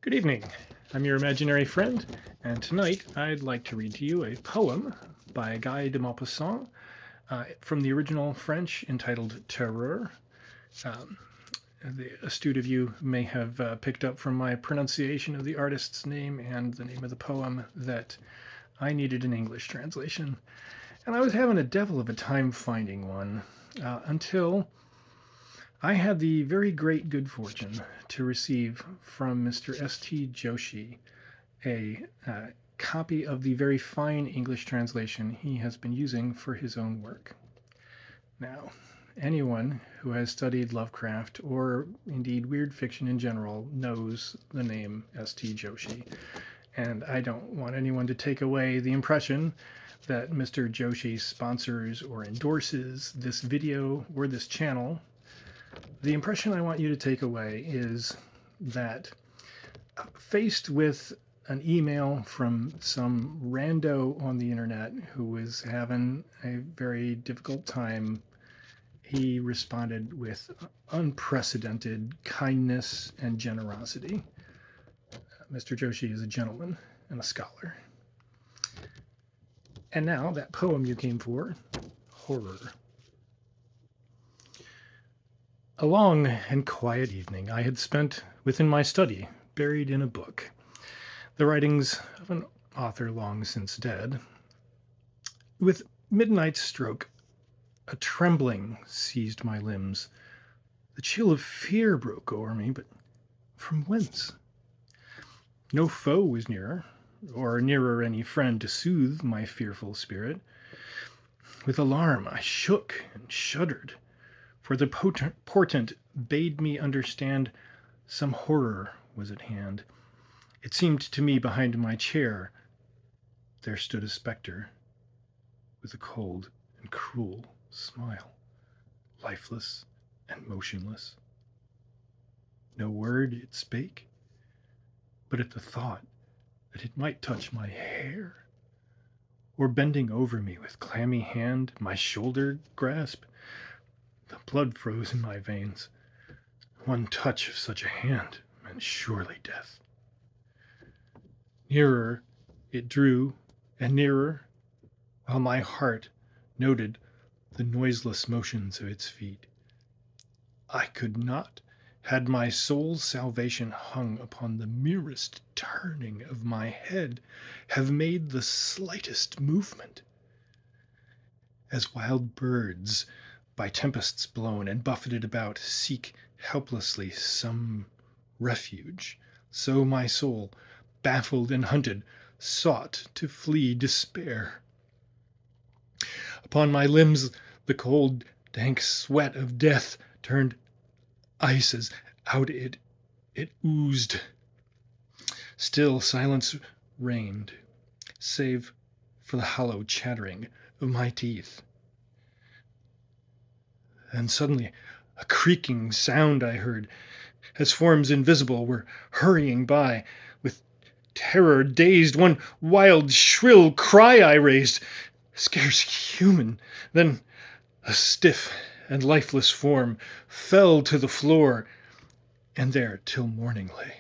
Good evening. I'm your imaginary friend, and tonight I'd like to read to you a poem by Guy de Maupassant from the original French entitled Terreur. Um, the astute of you may have picked up from my pronunciation of the artist's name and the name of the poem that I needed an English translation. And I was having a devil of a time finding one until I had the very great good fortune to receive from Mr. S.T. Joshi a copy of the very fine English translation he has been using for his own work. Now, anyone who has studied Lovecraft or indeed weird fiction in general knows the name S.T. Joshi. And I don't want anyone to take away the impression that Mr. Joshi sponsors or endorses this video or this channel. The impression I want you to take away is that faced with an email from some rando on the internet who was having a very difficult time, he responded with unprecedented kindness and generosity. Mr. Joshi is a gentleman and a scholar. And now that poem you came for, Horror. A long and quiet evening I had spent within my study, buried in a book, the writings of an author long since dead. With midnight stroke, a trembling seized my limbs. The chill of fear broke o'er me, but from whence? No foe was nearer, or nearer any friend to soothe my fearful spirit. With alarm I shook and shuddered, for the portent bade me understand some horror was at hand. It seemed to me behind my chair there stood a spectre with a cold and cruel smile, lifeless and motionless. No word it spake, but at the thought that it might touch my hair, or bending over me with clammy hand my shoulder grasp, the blood froze in my veins. One touch of such a hand meant surely death. Nearer it drew, and nearer, while my heart noted the noiseless motions of its feet. I could not, had my soul's salvation hung upon the merest turning of my head, have made the slightest movement. As wild birds, by tempests blown and buffeted about, seek helplessly some refuge, so my soul, baffled and hunted, sought to flee despair. Upon my limbs the cold, dank sweat of death turned ice as out it oozed. Still silence reigned, save for the hollow chattering of my teeth. Then suddenly a creaking sound I heard, as forms invisible were hurrying by. With terror dazed, one wild, shrill cry I raised, scarce human. Then a stiff and lifeless form fell to the floor, and there till morning lay.